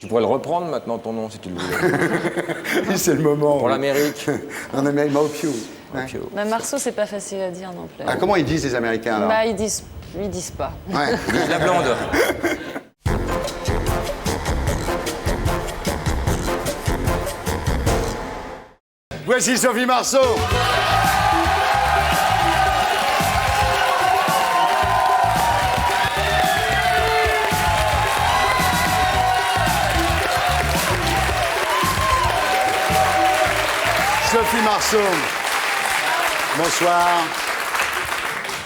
Tu pourrais le reprendre maintenant, ton nom, si tu le voulais. C'est le moment. Pour l'Amérique. En Amérique, Maupio. Ouais. Mais Marceau, c'est pas facile à dire non plus. Ah, comment ils disent les Américains alors? Bah, ils disent pas. Ouais. La blonde. Voici Sophie Marceau. Sophie Marceau. Bonsoir.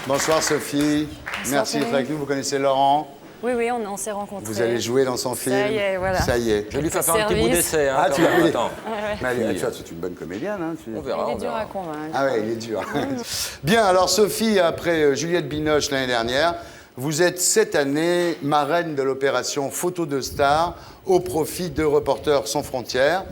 Bonsoir Sophie. Merci d'être avec nous. Vous connaissez Laurent? Oui, on s'est rencontrés. Vous allez jouer dans son film? Ça y est, voilà. Ça y est. Je lui fais faire un petit bout d'essai. Hein, Ah, tu l'as vu? Attends. Mais allez, c'est une bonne comédienne. Hein, On verra. Il est dur à convaincre. Ah ouais, il est dur. Bien, alors Sophie, après Juliette Binoche l'année dernière, vous êtes cette année marraine de l'opération Photo de Star au profit de Reporters sans frontières.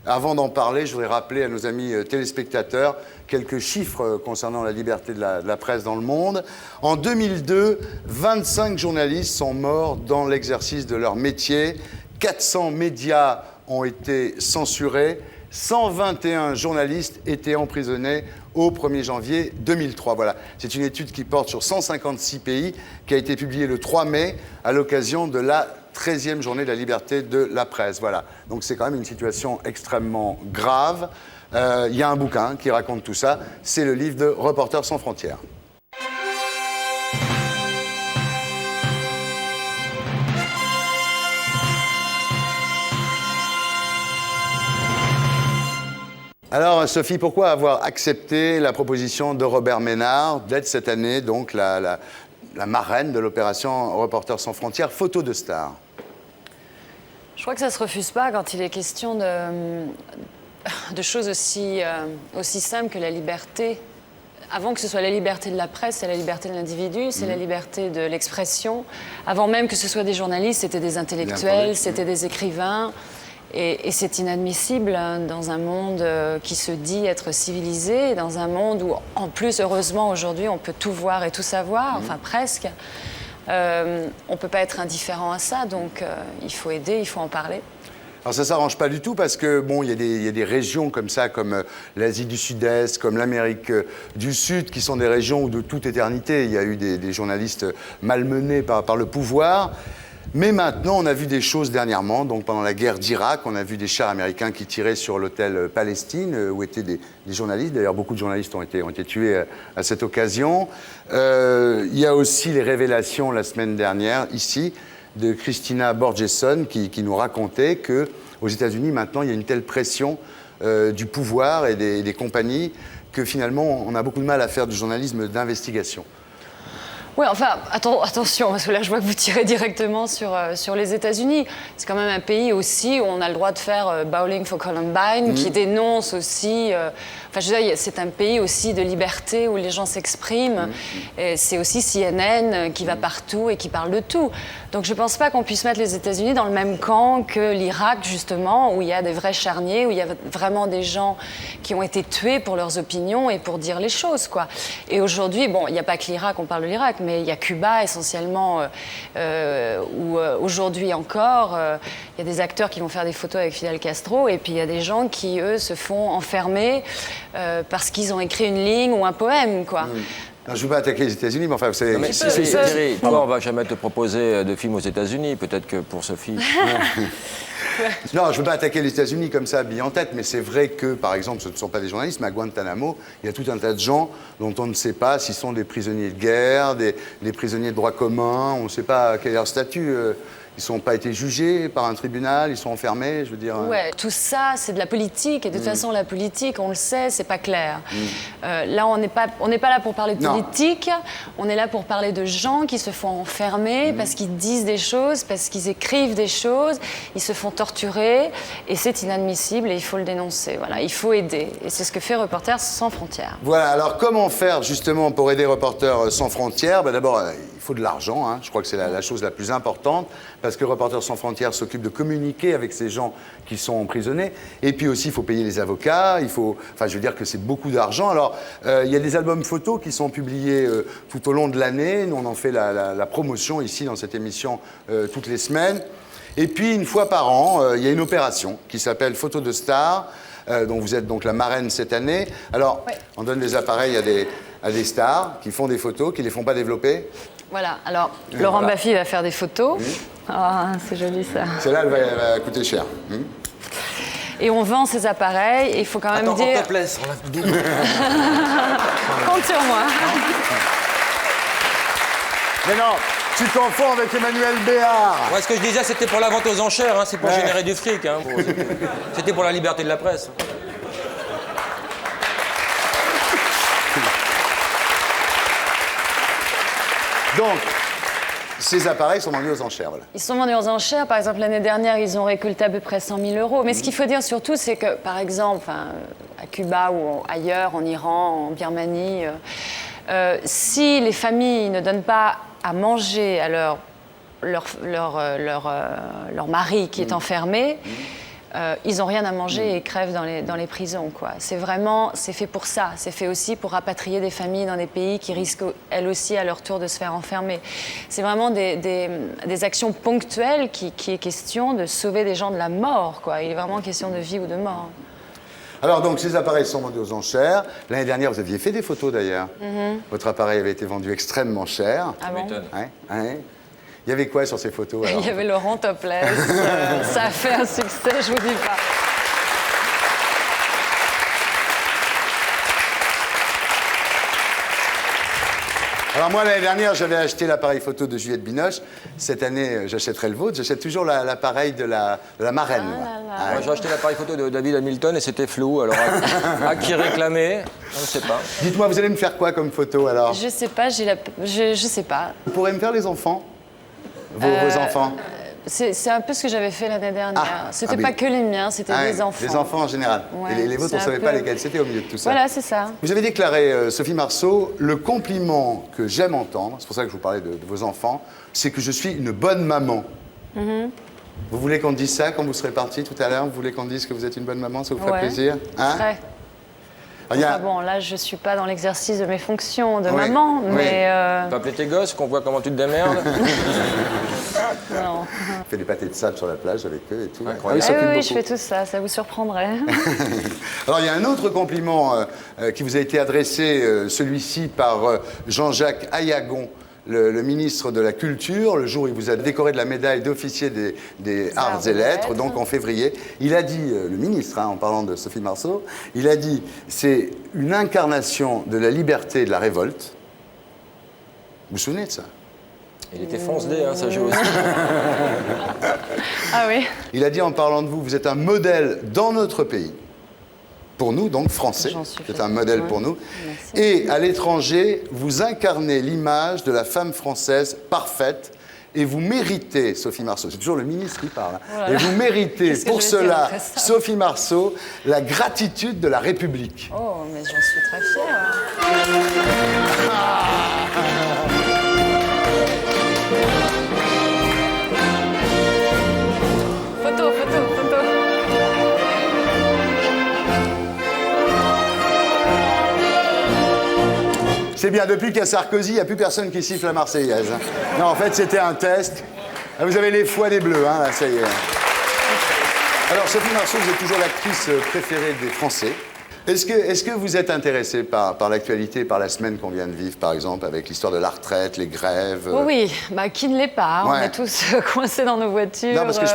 Avant d'en parler, je voudrais rappeler à nos amis téléspectateurs quelques chiffres concernant la liberté de la presse dans le monde. En 2002, 25 journalistes sont morts dans l'exercice de leur métier. 400 médias ont été censurés. 121 journalistes étaient emprisonnés au 1er janvier 2003. Voilà, c'est une étude qui porte sur 156 pays, qui a été publiée le 3 mai à l'occasion de la 13e journée de la liberté de la presse. Voilà, donc c'est quand même une situation extrêmement grave. Il y a un bouquin qui raconte tout ça, c'est le livre de Reporters sans frontières. Alors, Sophie, pourquoi avoir accepté la proposition de Robert Ménard d'être cette année donc la marraine de l'opération Reporters sans frontières, Photo de Star? Je crois que ça se refuse pas quand il est question de choses aussi simples que la liberté. Avant que ce soit la liberté de la presse, c'est la liberté de l'individu, c'est la liberté de l'expression. Avant même que ce soit des journalistes, c'était des intellectuels, c'était des écrivains. Et c'est inadmissible dans un monde qui se dit être civilisé, dans un monde où, en plus, heureusement, aujourd'hui, on peut tout voir et tout savoir, enfin presque. On ne peut pas être indifférent à ça, donc il faut aider, il faut en parler. Alors ça ne s'arrange pas du tout parce que, bon, il y a des régions comme ça, comme l'Asie du Sud-Est, comme l'Amérique du Sud, qui sont des régions où de toute éternité, il y a eu des journalistes malmenés par le pouvoir. Mais maintenant, on a vu des choses dernièrement. Donc, pendant la guerre d'Irak, on a vu des chars américains qui tiraient sur l'hôtel Palestine, où étaient des journalistes. D'ailleurs, beaucoup de journalistes ont été tués à cette occasion. Il y a aussi les révélations la semaine dernière, ici, de Christina Borjesson, qui nous racontait qu'aux États-Unis, maintenant, il y a une telle pression du pouvoir et des compagnies que finalement, on a beaucoup de mal à faire du journalisme d'investigation. Oui, enfin, attention, parce que là, je vois que vous tirez directement sur les États-Unis. C'est quand même un pays aussi où on a le droit de faire Bowling for Columbine, qui dénonce aussi... Enfin, je veux dire, c'est un pays aussi de liberté où les gens s'expriment. C'est aussi CNN qui va partout et qui parle de tout. Donc, je ne pense pas qu'on puisse mettre les États-Unis dans le même camp que l'Irak, justement, où il y a des vrais charniers, où il y a vraiment des gens qui ont été tués pour leurs opinions et pour dire les choses, quoi. Et aujourd'hui, bon, il n'y a pas que l'Irak, on parle de l'Irak, mais il y a Cuba essentiellement, où aujourd'hui encore, il y a des acteurs qui vont faire des photos avec Fidel Castro, et puis il y a des gens qui, eux, se font enfermer parce qu'ils ont écrit une ligne ou un poème, quoi. Non, je ne veux pas attaquer les États-Unis, mais enfin, vous savez... Mais Thierry, toi, on ne va jamais te proposer de films aux États-Unis. Peut-être que pour Sophie... Non, je ne veux pas attaquer les États-Unis comme ça, bille en tête, mais c'est vrai que, par exemple, ce ne sont pas des journalistes, mais à Guantanamo, il y a tout un tas de gens dont on ne sait pas s'ils sont des prisonniers de guerre, des prisonniers de droit commun, on ne sait pas quel est leur statut. Ils n'ont pas été jugés par un tribunal, ils sont enfermés, je veux dire... Ouais, tout ça, c'est de la politique. Et de toute façon, la politique, on le sait, c'est pas clair. Là, on n'est pas là pour parler de politique. On est là pour parler de gens qui se font enfermer parce qu'ils disent des choses, parce qu'ils écrivent des choses. Ils se font torturer. Et c'est inadmissible et il faut le dénoncer. Voilà, il faut aider. Et c'est ce que fait Reporters sans frontières. Voilà, alors comment faire justement pour aider Reporters sans frontières? D'abord, il faut de l'argent, hein. Je crois que c'est la chose la plus importante, parce que Reporters sans frontières s'occupe de communiquer avec ces gens qui sont emprisonnés. Et puis aussi, il faut payer les avocats, enfin, je veux dire que c'est beaucoup d'argent. Alors, il y a des albums photos qui sont publiés tout au long de l'année. Nous, on en fait la promotion ici, dans cette émission, toutes les semaines. Et puis, une fois par an, il y a une opération qui s'appelle Photo de Star, dont vous êtes donc la marraine cette année. Alors, Ouais. on donne des appareils à des stars qui font des photos, qui ne les font pas développer. Voilà, alors Laurent voilà. Baffy va faire des photos. Ah, c'est joli ça. Celle-là, elle va coûter cher. Et on vend ces appareils et il faut quand même Attends, dire... topless, on l'a double. Compte sur moi. Mais non, tu confonds avec Emmanuel Béard. Ouais, ce que je disais, c'était pour la vente aux enchères, hein, c'est pour Ouais. générer du fric. Hein, c'était pour la liberté de la presse. Donc, ces appareils sont vendus aux enchères. Voilà. Ils sont vendus aux enchères. Par exemple, l'année dernière, ils ont récolté à peu près 100 000 euros. Mais ce qu'il faut dire surtout, c'est que, par exemple, à Cuba ou ailleurs, en Iran, en Birmanie, si les familles ne donnent pas à manger à leur mari qui est enfermé, ils n'ont rien à manger et crèvent dans les prisons, quoi. C'est fait pour ça. C'est fait aussi pour rapatrier des familles dans des pays qui risquent, elles aussi, à leur tour, de se faire enfermer. C'est vraiment des actions ponctuelles qui est question de sauver des gens de la mort, quoi. Il est vraiment question de vie ou de mort. Alors, donc, ces appareils sont vendus aux enchères. L'année dernière, vous aviez fait des photos, d'ailleurs. Votre appareil avait été vendu extrêmement cher. Ah bon ? Ouais, ouais. Il y avait quoi sur ces photos, alors? Il y avait Laurent topless. Ça a fait un succès, je vous dis pas. Alors moi, l'année dernière, j'avais acheté l'appareil photo de Juliette Binoche. Cette année, j'achèterai le vôtre. J'achète toujours l'appareil de la marraine. moi. Ah, Moi, j'ai acheté l'appareil photo de David Hamilton et c'était flou. Alors, à qui réclamer? On ne sait pas. Dites-moi, vous allez me faire quoi comme photo, alors? Je sais pas, je sais pas. Vous pourrez me faire les enfants? Vos enfants? C'est un peu ce que j'avais fait l'année dernière. C'était oui. pas que les miens, c'était Ah, des enfants. Les enfants en général. Ouais, Et les vôtres, on ne c'est savait un pas peu- lesquels c'était au milieu de tout ça. Voilà, c'est ça. Vous avez déclaré, Sophie Marceau, le compliment que j'aime entendre, c'est pour ça que je vous parlais de vos enfants, c'est que je suis une bonne maman. Mm-hmm. Vous voulez qu'on dise ça quand vous serez parti tout à l'heure? Vous voulez qu'on dise que vous êtes une bonne maman? Ça vous ferait Ouais. plaisir? Hein? Très. Alors, il y a- Enfin bon, là, je suis pas dans l'exercice de mes fonctions de Oui, maman, oui. mais Tu peux appeler tes gosses, qu'on voit comment tu te démerdes. non. On fait des pâtés de sable sur la plage avec eux et tout. Incroyable. Ah, ils Oui, s'occupent oui, beaucoup. je fais tout ça, ça vous surprendrait. Alors, il y a un autre compliment qui vous a été adressé, celui-ci par Jean-Jacques Ayagon, le ministre de la Culture, le jour où il vous a décoré de la médaille d'officier des Arts et Lettres, donc en février. Il a dit, le ministre, hein, en parlant de Sophie Marceau, il a dit « c'est une incarnation de la liberté et de la révolte ». Vous vous souvenez de ça? Il était fonce-dé, hein, ça joue aussi. Ah oui. Il a dit en parlant de vous, vous êtes un modèle dans notre pays. Pour nous, donc français, J'en suis c'est fait. un modèle Ouais. pour nous. Merci. Et à l'étranger, vous incarnez l'image de la femme française parfaite. Et vous méritez, Sophie Marceau, c'est toujours le ministre qui parle, hein. Oh là Et là. vous méritez Qu'est-ce que pour je vais dire cela, après ça Sophie Marceau, la gratitude de la République. Oh, mais j'en suis très fière. Photo, photo, photo. C'est bien, depuis qu'il y a Sarkozy, il n'y a plus personne qui siffle la Marseillaise. hein. Non, en fait, c'était un test. Ah, vous avez les foies des Bleus, hein, là, ça y est. Alors, Sophie Marceau, vous êtes toujours l'actrice préférée des Français. Est-ce que vous êtes intéressée par l'actualité, par la semaine qu'on vient de vivre, par exemple, avec l'histoire de la retraite, les grèves Oh oui, bah, qui ne l'est pas, hein. On Ouais. est tous coincés dans nos voitures. Non, parce que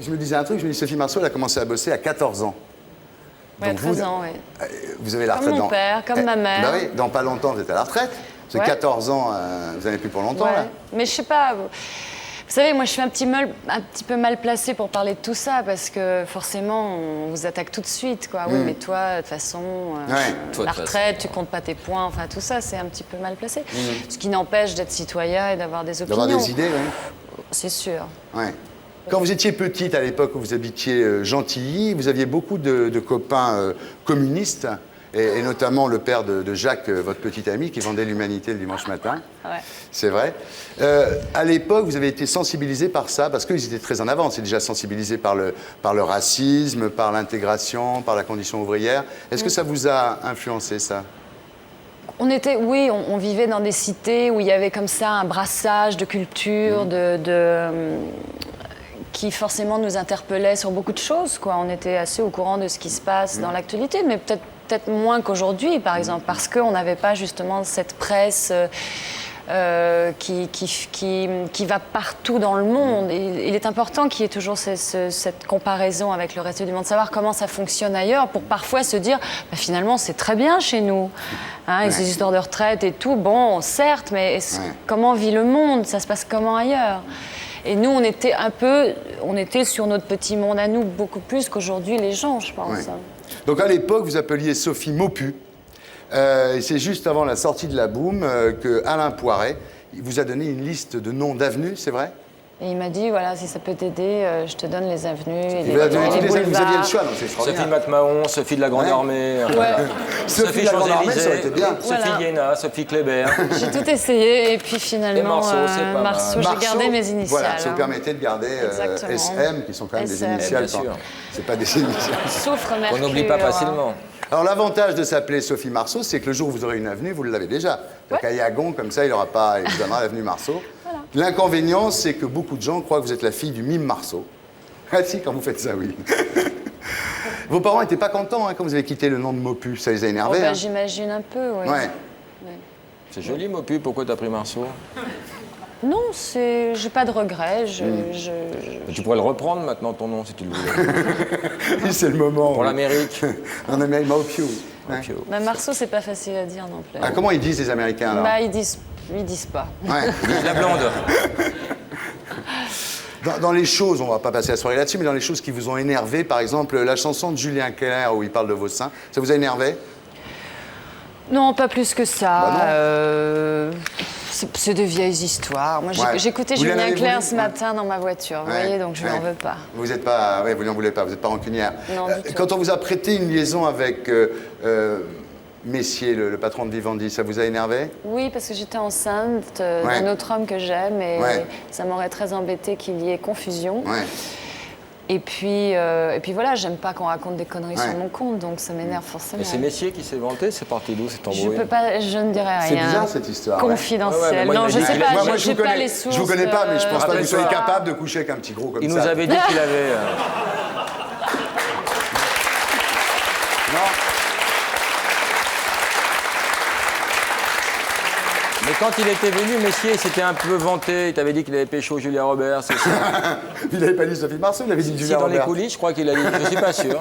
je me disais un truc, je me dis, Sophie Marceau, elle a commencé à bosser à 14 ans. Ouais, Donc 13 ans, oui. Vous avez la Comme retraite mon père, comme ma mère. Bah oui, dans pas longtemps, vous êtes à la retraite. Vous avez Ouais. 14 ans, vous n'en avez plus pour longtemps, Ouais. là. Mais je sais pas. Vous savez, moi, je suis un petit peu mal placée pour parler de tout ça parce que forcément, on vous attaque tout de suite, quoi. Oui, mais toi, de toute façon, Ouais. Toi, de la toute retraite, tu comptes pas tes points, enfin, tout ça, c'est un petit peu mal placé. Ce qui n'empêche d'être citoyen et d'avoir des opinions. D'avoir des idées, oui. C'est sûr. Ouais. Quand vous étiez petite, à l'époque où vous habitiez Gentilly, vous aviez beaucoup de copains communistes, et notamment le père de Jacques, votre petit ami, qui vendait l'Humanité le dimanche matin. Ouais. C'est vrai. À l'époque, vous avez été sensibilisé par ça, parce qu'ils étaient très en avance. Ils étaient déjà sensibilisés par le racisme, par l'intégration, par la condition ouvrière. Est-ce que ça vous a influencé, ça? Oui, on vivait dans des cités où il y avait comme ça un brassage de culture, qui forcément nous interpellait sur beaucoup de choses, quoi. On était assez au courant de ce qui se passe dans l'actualité, mais peut-être moins qu'aujourd'hui, par exemple, parce qu'on n'avait pas justement cette presse qui va partout dans le monde. Et il est important qu'il y ait toujours cette comparaison avec le reste du monde, savoir comment ça fonctionne ailleurs, pour parfois se dire, bah, finalement, c'est très bien chez nous. Hein, avec ces histoires de retraite et tout, bon, certes, mais comment vit le monde? Ça se passe comment ailleurs? Et nous, on était sur notre petit monde à nous, beaucoup plus qu'aujourd'hui les gens, je pense. Ouais. Donc à l'époque, vous appeliez Sophie Maupu. Et c'est juste avant la sortie de la Boom que Alain Poiret il vous a donné une liste de noms d'avenues, c'est vrai? Et il m'a dit, voilà, si ça peut t'aider, je te donne les avenues et Il vous a donné toutes les avenues, vous aviez le choix, donc c'est Sophie extraordinaire. MacMahon, Sophie de la Grande Armée, Sophie de la Grande Armée, ça aurait été bien. Sophie Voilà. Guéna, Sophie Kléber. J'ai tout essayé et puis finalement, Et Marceau, c'est pas mal. Marceau, j'ai gardé mes initiales. Voilà, ça vous hein. permettait de garder Exactement. SM, qui sont quand même des SM. initiales. Bien sûr. C'est pas des initiales. Souffre On Mercure. n'oublie pas facilement. Alors l'avantage de s'appeler Sophie Marceau, c'est que le jour où vous aurez une avenue, vous l'avez déjà. Donc à Yagon, comme ça, il vous donnera l'avenue Marceau. Voilà. L'inconvénient, c'est que beaucoup de gens croient que vous êtes la fille du mime Marceau. Ah si, quand vous faites ça, oui. Vos parents n'étaient pas contents quand vous avez quitté le nom de Maupu, ça les a Oh, énervés. bah, hein. j'imagine un peu, oui. Ouais. C'est joli, Maupu, pourquoi t'as pris Marceau? Non, j'ai pas de regrets. Tu pourrais le reprendre maintenant, ton nom, si tu le voulais. Oui, c'est le moment. Pour oui. l'Amérique. En Amérique, Maupu. Ouais. Maupu. Bah, Marceau, c'est pas facile à dire non plus. Ah, comment ils disent les Américains alors? Bah, ils disent pas. Ouais. La blonde. Dans les choses, on va pas passer la soirée là-dessus, mais dans les choses qui vous ont énervé, par exemple, la chanson de Julien Clerc où il parle de vos seins, ça vous a énervé? Non, pas plus que ça. Bah C'est de vieilles histoires. Moi, Ouais. j'écoutais Vous l'en Julien avez Clerc voulu? ce matin dans ma voiture, vous Ouais. voyez, donc je lui en veux pas. Vous n'êtes pas, ouais, vous n'en voulez pas, vous n'êtes pas rancunière. Non, du tout. Quand on vous a prêté une liaison avec Messier, le patron de Vivendi, ça vous a énervé? Oui, parce que j'étais enceinte Ouais. d'un autre homme que j'aime et Ouais. ça m'aurait très embêté qu'il y ait confusion. Ouais. Et puis voilà, j'aime pas qu'on raconte des conneries Ouais. sur mon compte, donc ça m'énerve forcément. Et c'est Messier qui s'est vanté, c'est parti d'où cet Je embrouille? peux pas, je ne dirai rien. C'est bizarre cette histoire. ouais. Confidentiel. Ouais, ouais, mais moi, il non, m'a je dit sais qu'il pas, avait- Moi, j'ai vous pas connais- les sources. je vous connais pas, mais je pense pas que vous soyez rappelle-toi. capable de coucher avec un petit gros comme Il ça. nous avait dit qu'il avait... Non. Mais quand il était venu, Messier, il s'était un peu vanté. Il t'avait dit qu'il avait pécho Julia Roberts, c'est ça? Il n'avait pas dit Sophie Marceau, il avait dit Si, Julia dans les Roberts. coulisses, je crois qu'il a dit. Je suis pas sûr.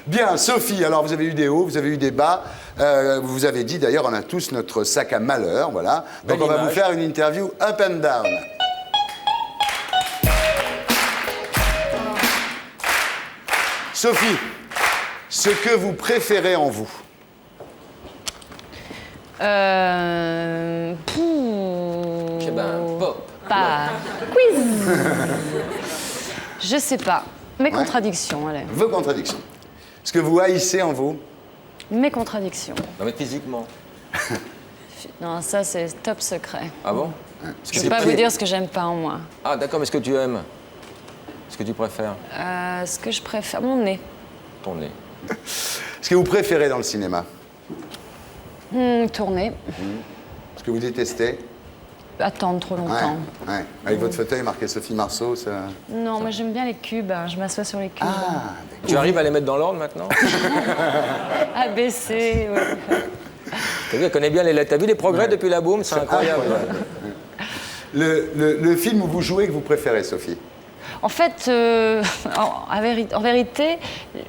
Bien, Sophie, alors vous avez eu des hauts, vous avez eu des bas. Vous avez dit d'ailleurs, on a tous notre sac à malheur, voilà. Donc Belle on va image. vous faire une interview up and down. Sophie, ce que vous préférez en vous? Eh ben, pop. Pas. Quiz. Je sais pas. Mes Ouais. contradictions, allez. Vos contradictions. Ce que vous haïssez en vous? Mes contradictions. Non, mais physiquement. Non, ça c'est top secret. Ah bon? Je peux pas vous dire ce que j'aime pas en moi. Ah, d'accord, mais ce que tu aimes? Ce que tu préfères? Ce que je préfère, mon nez. Ton nez. Ce que vous préférez dans le cinéma? Tourner. Ce que vous détestez? Attendre trop longtemps. Ouais. Avec votre fauteuil marqué Sophie Marceau, ça... Non, moi j'aime bien les cubes. Hein. Je m'assois sur les cubes. Ah, Tu arrives à les mettre dans l'ordre maintenant? ABC, ouais. T'as vu, elle connaît bien les lettres. T'as vu les progrès depuis la boom? C'est incroyable. Le film où vous jouez que vous préférez, Sophie? En fait, en vérité,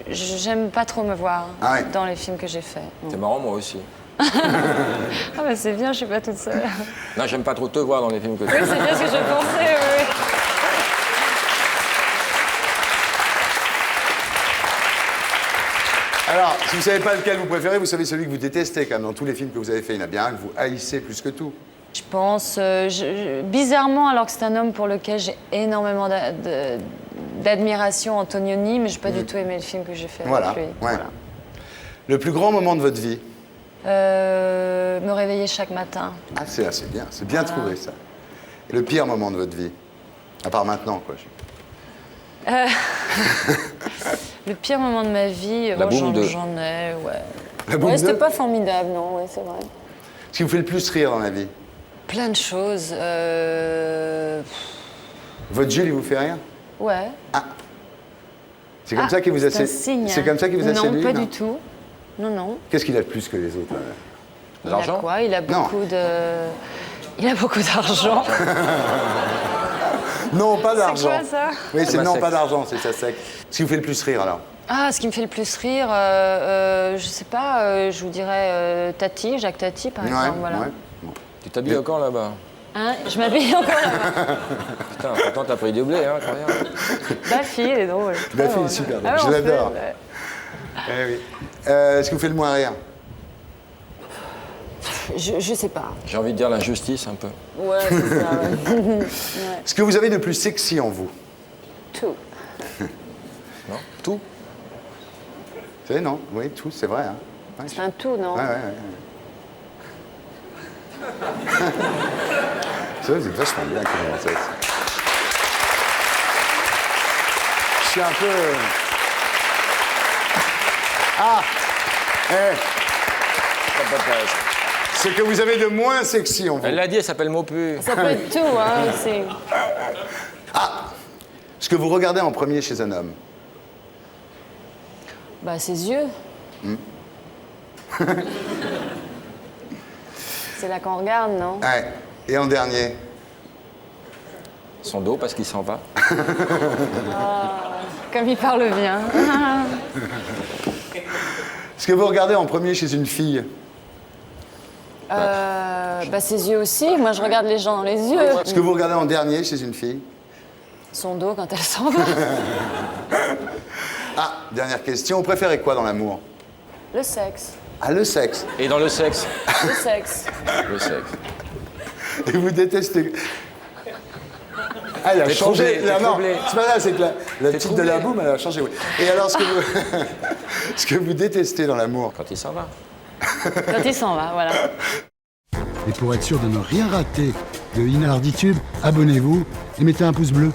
j'aime pas trop me voir Ah ouais. dans les films que j'ai faits. C'est marrant, moi aussi. Ah bah c'est bien, je suis pas toute seule. Non, j'aime pas trop te voir dans les films que tu Oui, c'est bien ce que je pensais, oui. Alors, si vous savez pas lequel vous préférez, vous savez celui que vous détestez quand même. Dans tous les films que vous avez fait, il y en a bien un que vous haïssez plus que tout. Je pense, bizarrement, alors que c'est un homme pour lequel j'ai énormément d'admiration, Antonioni, mais j'ai pas du tout aimé le film que j'ai fait Voilà, avec lui. ouais. Voilà. Le plus grand moment de votre vie? Me réveiller chaque matin. Ah, c'est bien. C'est bien trouvé, ça. Et le pire moment de votre vie? À part maintenant, quoi. Le pire moment de ma vie, La boum de- j'en ai, ouais. La boum Ouais, c'était de- pas formidable, non, ouais, c'est vrai. Ce qui vous fait le plus rire dans la vie? Plein de choses. Votre Jules, il vous fait rire? Ouais. C'est comme ça qu'il vous a C'est un signe. C'est comme ça qu'il vous a non, séduit? Pas du tout. Non, non. Qu'est-ce qu'il a de plus que les autres? Il L'argent? a quoi? Il a beaucoup Il a beaucoup d'argent. Non, pas d'argent. quoi, ça? Oui, c'est ma non, secte. pas d'argent, c'est sa secte. Ce qui vous fait le plus rire, alors? Ah, ce qui me fait le plus rire, je sais pas, je vous dirais Tati, Jacques Tati, par exemple. Voilà. ouais. Bon. Tu t'habilles encore là-bas? Hein, je m'habille encore là-bas. Putain, pourtant t'as pris du blé, hein, incroyable. Daffy, elle est drôle. Daffy est super drôle, Ah, je on l'adore. fait, Eh oui. Ce qui vous fait le moins rire? je sais pas. J'ai envie de dire l'injustice un peu. Ouais, c'est ça. Ouais. Ce que vous avez de plus sexy en vous? Tout. Non? Tout? Vous savez, non? Oui, tout, c'est vrai. Hein? Ouais, C'est un tout, non? ouais. Ça, vous êtes vachement bien comment ça. Je suis un peu... Ah! Ce que vous avez de moins sexy en vous. Elle l'a dit, elle s'appelle Maupu. Ça peut être tout, hein. C'est... Ce que vous regardez en premier chez un homme. Bah, ses yeux. C'est là qu'on regarde, non? Ouais. Et en dernier? Son dos parce qu'il s'en va. Comme il parle bien. Ce que vous regardez en premier chez une fille. Bah, ses yeux aussi. Moi, je regarde les gens dans les yeux. Ce que vous regardez en dernier chez une fille. Son dos quand elle s'en va. Ah, dernière question. Vous préférez quoi dans l'amour? Le sexe. Ah, le sexe. Et dans le sexe? Le sexe. Le sexe. Et vous détestez... Ah, elle a T'es changé. troublé, La t'es non, troublé. c'est pas là, c'est que la T'es petite de la troublé. boum, elle a changé, oui. Et alors, ce que vous, ce que vous détestez dans l'amour? Quand il s'en va. Quand il s'en va, voilà. Et pour être sûr de ne rien rater de Inarditube, abonnez-vous et mettez un pouce bleu.